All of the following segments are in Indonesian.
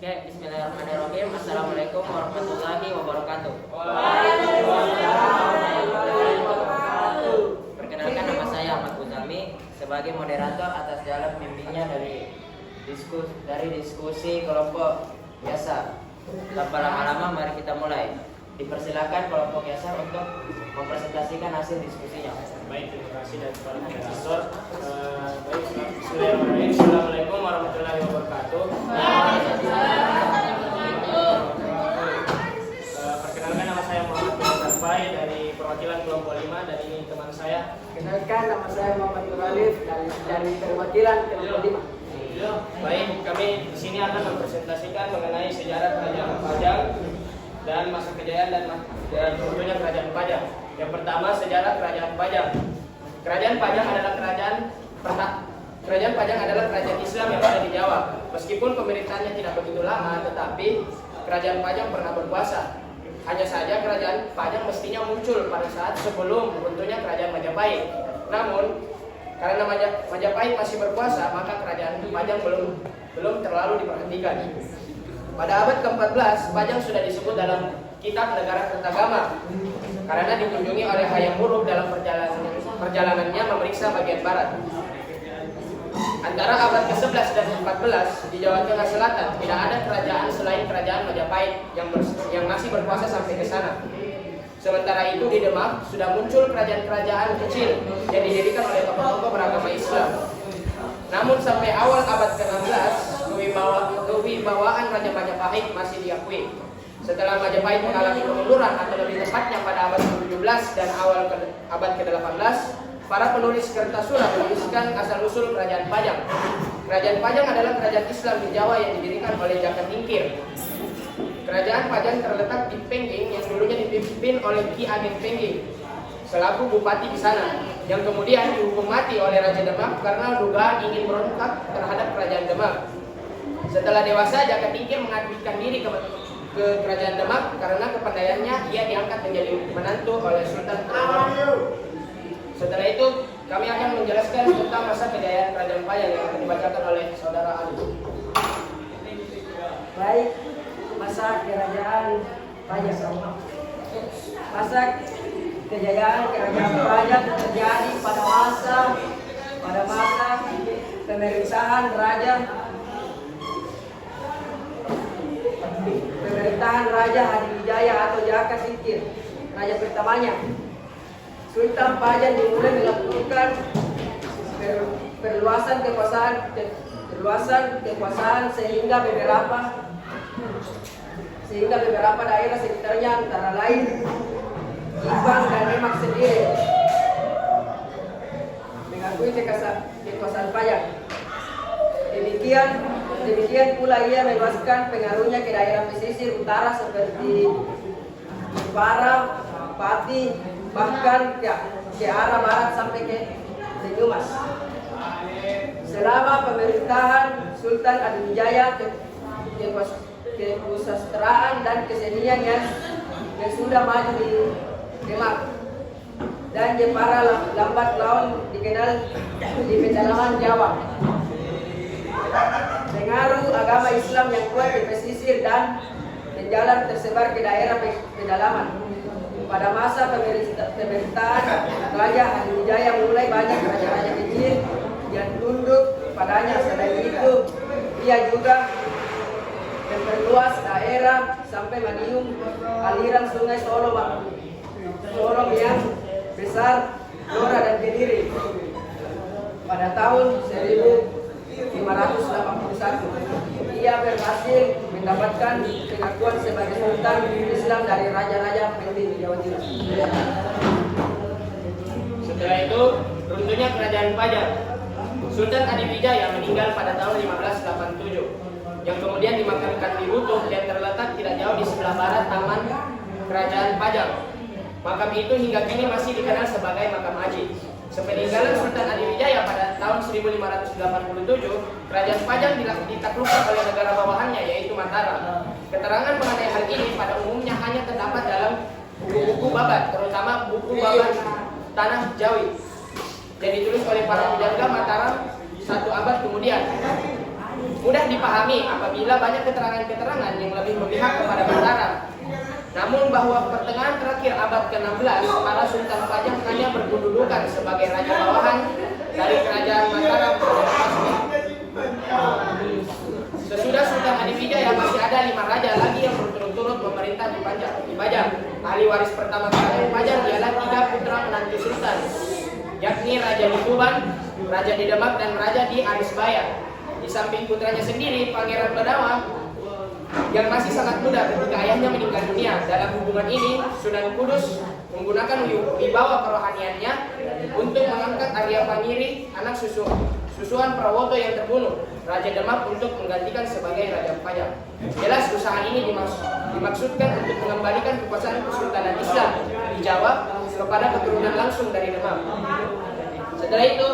Oke, bismillahirrahmanirrahim. Assalamualaikum warahmatullahi wabarakatuh. Perkenalkan, nama saya Ahmad Buzami sebagai moderator atas jalan bimbingnya dari diskusi kelompok biasa. Tanpa lama-lama, mari kita mulai. Dipersilakan kelompok biasa untuk mempresentasikan hasil diskusinya. Baik, terima kasih dari para moderator. Bismillahirrahmanirrahim. Assalamualaikum warahmatullahi wabarakatuh. Perkenalkan, nama saya Muhammad Sarfai dari perwakilan kelompok 5 dan ini teman saya. Kenalkan, nama saya Muhammad Nuralif dari perwakilan kelompok 5. Baik, kami di sini akan mempresentasikan mengenai sejarah kerajaan Pajang dan masa kejayaan dan tentunya kerajaan Pajang. Yang pertama, sejarah kerajaan Pajang. Kerajaan Pajang adalah kerajaan Islam yang ada di Jawa. Meskipun pemerintahannya tidak begitu lama, tetapi kerajaan Pajang pernah berkuasa. Hanya saja kerajaan Pajang mestinya muncul pada saat sebelum runtuhnya kerajaan Majapahit. Namun karena Majapahit masih berkuasa, maka kerajaan Pajang belum terlalu diperhatikan. Pada abad ke-14, Pajang sudah disebut dalam kitab Negara Kertagama karena dikunjungi oleh Hayam Wuruk dalam perjalanannya memeriksa bagian barat. Antara abad ke-11 dan 14 di Jawa Tengah Selatan tidak ada kerajaan selain kerajaan Majapahit yang masih berkuasa sampai ke sana. Sementara itu di Demak sudah muncul kerajaan-kerajaan kecil yang didirikan oleh tokoh-tokoh beragama Islam. Namun sampai awal abad ke-16, kewibawaan Raja Majapahit masih diakui. Setelah Majapahit mengalami kemunduran atau lebih tepatnya pada abad ke-17 dan awal abad ke-18, para penulis Kertasura menuliskan asal-usul kerajaan Pajang. Kerajaan Pajang adalah kerajaan Islam di Jawa yang didirikan oleh Jaka Tingkir. Kerajaan Pajang terletak di Pengging yang dulunya dipimpin oleh Ki Ageng Pengging selaku bupati di sana, yang kemudian dihukum mati oleh Raja Demak karena dugaan ingin berontak terhadap kerajaan Demak. Setelah dewasa, Jaka Tingkir mengajukan diri ke kerajaan Demak karena kepandaiannya ia diangkat menjadi menantu oleh Sultan Trenggono. Setelah itu, kami akan menjelaskan tentang masa kejayaan kerajaan Pajang yang akan dibacakan oleh saudara Ali. Baik, masa kerajaan Pajang. Masa kejayaan kerajaan Pajang terjadi pada masa pemerintahan Raja Hadiwijaya atau Jaka Tingkir, raja pertamanya. Sultan Pajang dimulai melakukan perluasan kekuasaan sehingga beberapa daerah sekitarnya antara lain Ibang dan Demak sendiri mengakui kekuasaan Pajang. Demikian pula ia meluaskan pengaruhnya ke daerah pesisir utara seperti Jepara, Pati, bahkan ke arah barat sampai ke Banyumas. Selama pemerintahan Sultan Hadiwijaya, kesusastraan dan kesenian yang sudah maju di Demak dan Jepara lambat laun dikenal di pedalaman Jawa. Pengaruh agama Islam yang kuat di pesisir dan menjalar tersebar ke daerah pedalaman. Pada masa pemerintahan Raja Hadiwijaya mulai banyak raja-raja kecil yang tunduk padanya. Selain itu, ia juga memperluas daerah sampai Madiun, aliran sungai Sorong yang besar, Blora dan Kediri. Pada tahun 1581, ia berhasil mendapatkan pengakuan sebagai sultan Islam dari raja-raja penting di Jawa Timur. Setelah itu, runtuhnya kerajaan Pajang. Sultan Hadiwijaya meninggal pada tahun 1587, yang kemudian dimakamkan di Butuh yang terletak tidak jauh di sebelah barat taman kerajaan Pajang. Makam itu hingga kini masih dikenal sebagai makam haji. Sepeninggalan Sultan Hadiwijaya pada tahun 1587, kerajaan Pajang ditaklukkan oleh negara bawahannya yaitu Mataram. Keterangan mengenai hal ini pada umumnya hanya terdapat dalam buku-buku babat, terutama buku babat Tanah Jawi yang ditulis oleh para penjaga Mataram 1 abad kemudian. mudah dipahami apabila banyak keterangan-keterangan yang lebih memihak kepada Mataram. Namun bahwa pertengahan terakhir abad ke-16, para Sultan Pajang hanya berkedudukan sebagai raja bawahan dari kerajaan Mataram pada Pasmi. Sesudah Sultan Adipijaya masih ada 5 raja lagi yang berturut-turut memerintah di Pajang. Ahli waris pertama kerajaan Pajang ialah 3 putra menantu Sultan, yakni Raja di Tuban, Raja di Demak, dan Raja di Arisbaya. Di samping putranya sendiri, Pangeran Bedawa yang masih sangat muda ketika ayahnya meninggal dunia. Dalam hubungan ini, Sunan Kudus menggunakan wibawa kerohaniannya untuk mengangkat Arya Pangiri, anak susuan Prawoto yang terbunuh, Raja Demak, untuk menggantikan sebagai Raja Pajang. Jelas usaha ini dimaksudkan untuk mengembalikan kekuasaan Kesultanan Islam di Jawa kepada keturunan langsung dari Demak. Setelah itu,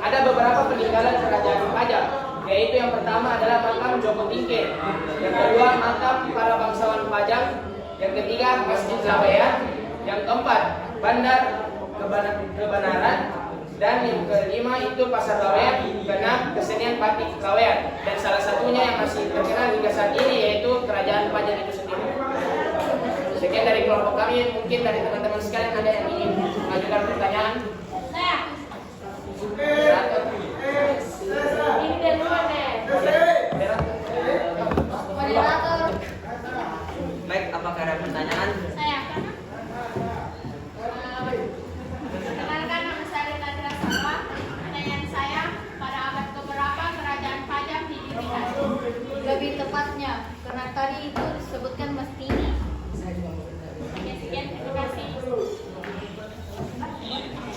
ada beberapa peninggalan kerajaan Pajang, yaitu yang pertama adalah makam Joko Tingkir, yang kedua makam para bangsawan Pajang, yang ketiga Masjid Laweyan, yang keempat Bandar Kebenaran, dan yang kelima itu Pasar Laweyan, keenam kesenian batik Laweyan, dan salah satunya yang masih terkenal hingga saat ini yaitu kerajaan Pajang itu sendiri. Sekian dari kelompok kami. Mungkin dari teman-teman sekalian ada yang ingin mengajukan pertanyaan? Ini dari luar deh. Moderator. Baik, apakah ada pertanyaan? Saya kan. Perkenalkan, nama saya Rita Dirasapa. Pertanyaan saya, pada abad keberapa kerajaan Pajang didirikan? Lebih tepatnya, karena tadi itu disebutkan mestini. Sekian, terima kasih.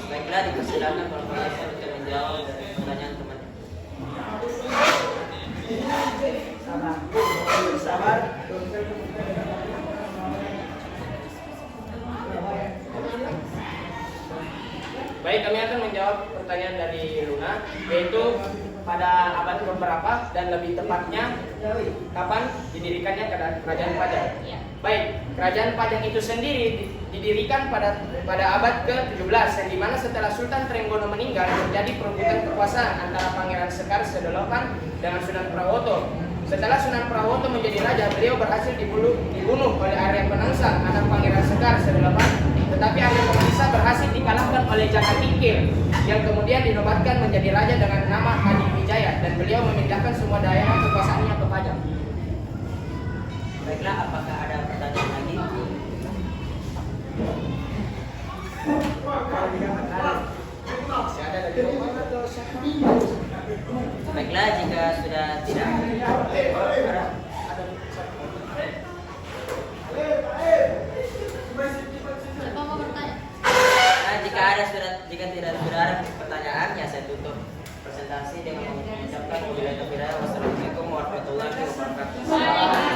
Baiklah, dipersilakan kalau Profesor untuk menjawab pertanyaan teman. Sabar. Baik, kami akan menjawab pertanyaan dari Luna, yaitu pada abad keberapa dan lebih tepatnya kapan didirikannya kerajaan Pajang. Baik, kerajaan Pajang itu sendiri didirikan pada abad ke-17, yang dimana setelah Sultan Trenggono meninggal terjadi perebutan kekuasaan antara Pangeran Sekar Sedolokan dengan Sunan Prawoto. Setelah Sunan Prawoto menjadi raja, beliau berhasil dibunuh oleh Arya Penangsang, anak Pangeran Sekar Sedolokan. Tetapi Arya Penangsang berhasil dikalahkan oleh Jaka Tingkir, yang kemudian dinobatkan menjadi raja dengan nama Adipijaya, dan beliau memindahkan semua daerah kekuasaannya ke Pajang. Baiklah, apakah ada pertanyaan lagi? Masih ada dari rumah atau siapa? Baiklah, jika sudah tidak ada. Siapa mau bertanya? Nah, jika tidak ada pertanyaan, ya saya tutup presentasi dengan mengucapkan wassalamualaikum warahmatullahi wabarakatuh.